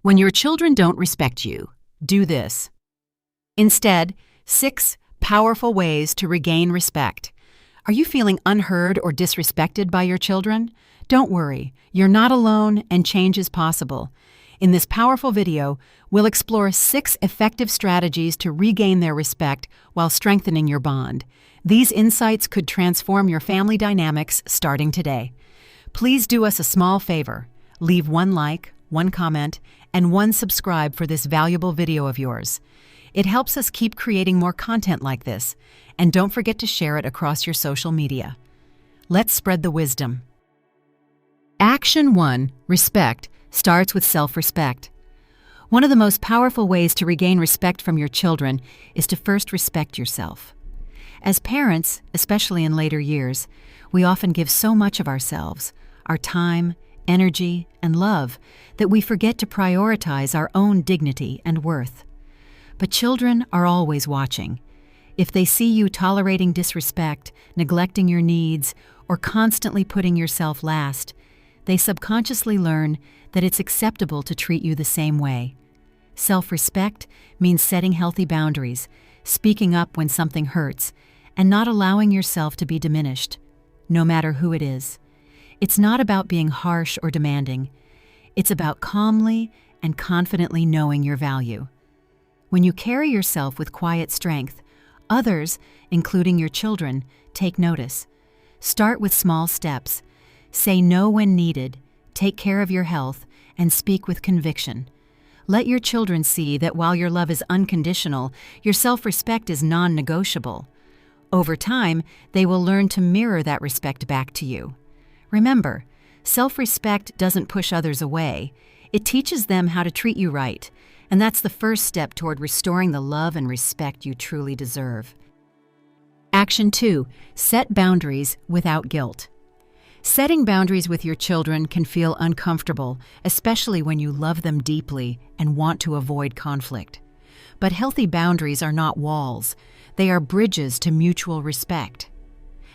When your children don't respect you, do this. Instead, 6 powerful ways to regain respect. Are you feeling unheard or disrespected by your children? Don't worry, you're not alone and change is possible. In this powerful video, we'll explore 6 effective strategies to regain their respect while strengthening your bond. These insights could transform your family dynamics starting today. Please do us a small favor. Leave 1 like, 1 comment, and 1 subscribe for this valuable video of yours. It helps us keep creating more content like this, and don't forget to share it across your social media. Let's spread the wisdom. Action 1, respect, starts with self-respect. One of the most powerful ways to regain respect from your children is to first respect yourself. As parents, especially in later years, we often give so much of ourselves, our time, energy, and love, that we forget to prioritize our own dignity and worth. But children are always watching. If they see you tolerating disrespect, neglecting your needs, or constantly putting yourself last, they subconsciously learn that it's acceptable to treat you the same way. Self-respect means setting healthy boundaries, speaking up when something hurts, and not allowing yourself to be diminished, no matter who it is. It's not about being harsh or demanding. It's about calmly and confidently knowing your value. When you carry yourself with quiet strength, others, including your children, take notice. Start with small steps. Say no when needed, take care of your health, and speak with conviction. Let your children see that while your love is unconditional, your self-respect is non-negotiable. Over time, they will learn to mirror that respect back to you. Remember, self-respect doesn't push others away. It teaches them how to treat you right, and that's the first step toward restoring the love and respect you truly deserve. Action 2, set boundaries without guilt. Setting boundaries with your children can feel uncomfortable, especially when you love them deeply and want to avoid conflict. But healthy boundaries are not walls. They are bridges to mutual respect.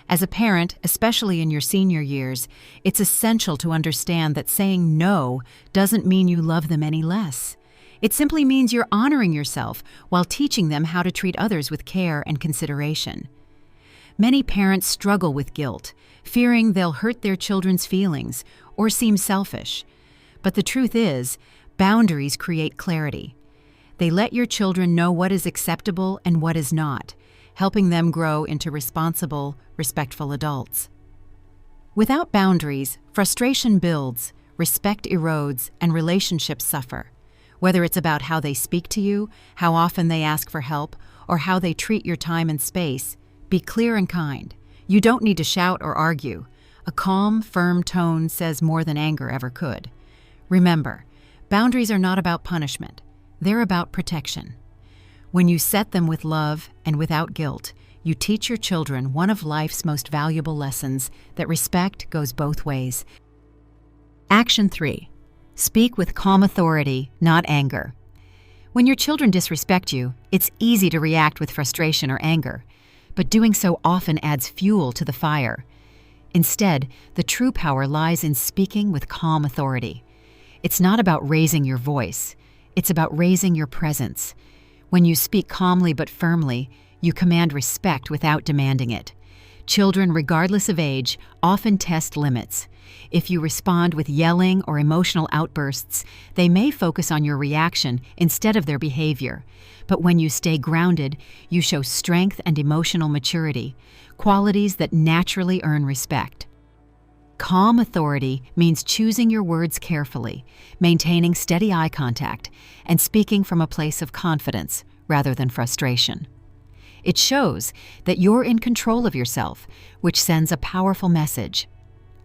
As a parent, especially in your senior years, it's essential to understand that saying no doesn't mean you love them any less. It simply means you're honoring yourself while teaching them how to treat others with care and consideration. Many parents struggle with guilt, fearing they'll hurt their children's feelings or seem selfish. But the truth is, boundaries create clarity. They let your children know what is acceptable and what is not, helping them grow into responsible, respectful adults. Without boundaries, frustration builds, respect erodes, and relationships suffer. Whether it's about how they speak to you, how often they ask for help, or how they treat your time and space, be clear and kind. You don't need to shout or argue. A calm, firm tone says more than anger ever could. Remember, boundaries are not about punishment. They're about protection. When you set them with love and without guilt, you teach your children one of life's most valuable lessons, that respect goes both ways. Action 3. Speak with calm authority, not anger. When your children disrespect you, it's easy to react with frustration or anger, but doing so often adds fuel to the fire. Instead, the true power lies in speaking with calm authority. It's not about raising your voice. It's about raising your presence. When you speak calmly but firmly, you command respect without demanding it. Children, regardless of age, often test limits. If you respond with yelling or emotional outbursts, they may focus on your reaction instead of their behavior. But when you stay grounded, you show strength and emotional maturity, qualities that naturally earn respect. Calm authority means choosing your words carefully, maintaining steady eye contact, and speaking from a place of confidence rather than frustration. It shows that you're in control of yourself, which sends a powerful message.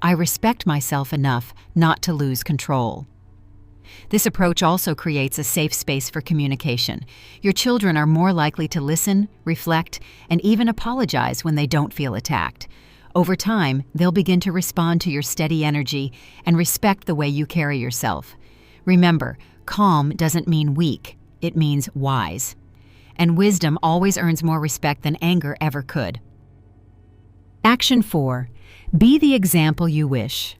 I respect myself enough not to lose control. This approach also creates a safe space for communication. Your children are more likely to listen, reflect, and even apologize when they don't feel attacked. Over time, they'll begin to respond to your steady energy and respect the way you carry yourself. Remember, calm doesn't mean weak, it means wise. And wisdom always earns more respect than anger ever could. Action 4. Be the example you wish.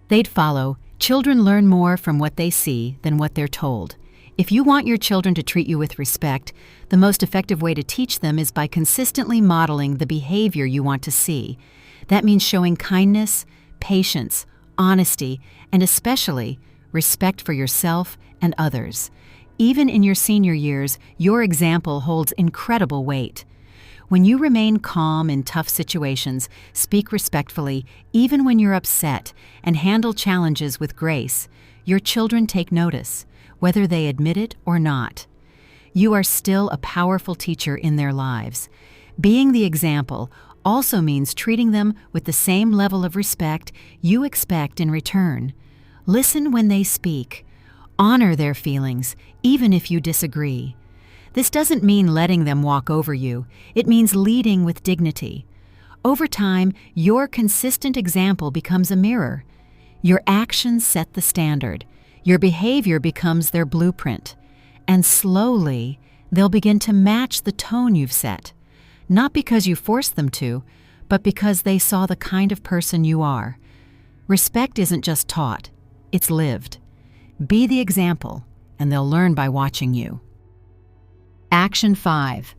They'd follow. Children learn more from what they see than what they're told. If you want your children to treat you with respect, the most effective way to teach them is by consistently modeling the behavior you want to see. That means showing kindness, patience, honesty, and especially respect for yourself and others. Even in your senior years, your example holds incredible weight. When you remain calm in tough situations, speak respectfully, even when you're upset, and handle challenges with grace, your children take notice, whether they admit it or not. You are still a powerful teacher in their lives. Being the example also means treating them with the same level of respect you expect in return. Listen when they speak. Honor their feelings, even if you disagree. This doesn't mean letting them walk over you. It means leading with dignity. Over time, your consistent example becomes a mirror. Your actions set the standard. Your behavior becomes their blueprint. And slowly, they'll begin to match the tone you've set. Not because you forced them to, but because they saw the kind of person you are. Respect isn't just taught, it's lived. Be the example, and they'll learn by watching you. Action 5.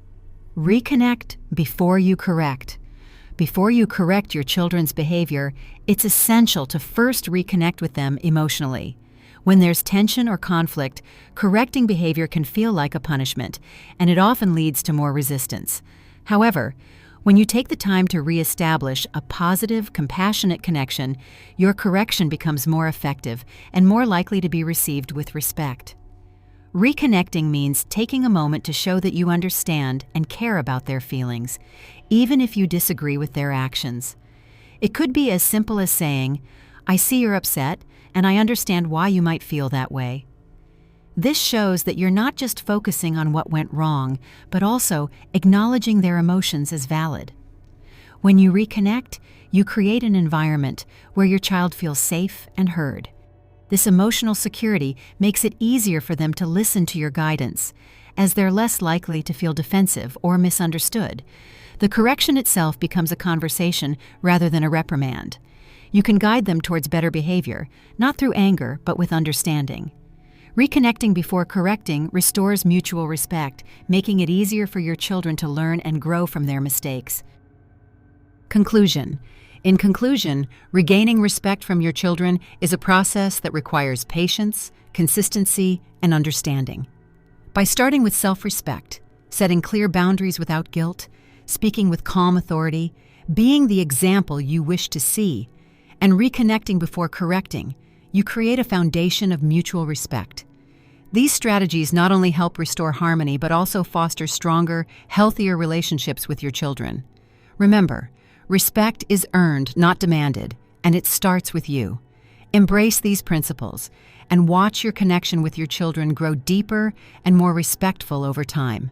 Reconnect before you correct. Before you correct your children's behavior, it's essential to first reconnect with them emotionally. When there's tension or conflict, correcting behavior can feel like a punishment, and it often leads to more resistance. However, when you take the time to reestablish a positive, compassionate connection, your correction becomes more effective and more likely to be received with respect. Reconnecting means taking a moment to show that you understand and care about their feelings, even if you disagree with their actions. It could be as simple as saying, "I see you're upset, and I understand why you might feel that way." This shows that you're not just focusing on what went wrong, but also acknowledging their emotions as valid. When you reconnect, you create an environment where your child feels safe and heard. This emotional security makes it easier for them to listen to your guidance, as they're less likely to feel defensive or misunderstood. The correction itself becomes a conversation rather than a reprimand. You can guide them towards better behavior, not through anger, but with understanding. Reconnecting before correcting restores mutual respect, making it easier for your children to learn and grow from their mistakes. Conclusion. In conclusion, regaining respect from your children is a process that requires patience, consistency, and understanding. By starting with self-respect, setting clear boundaries without guilt, speaking with calm authority, being the example you wish to see, and reconnecting before correcting, you create a foundation of mutual respect. These strategies not only help restore harmony, but also foster stronger, healthier relationships with your children. Remember, respect is earned, not demanded, and it starts with you. Embrace these principles and watch your connection with your children grow deeper and more respectful over time.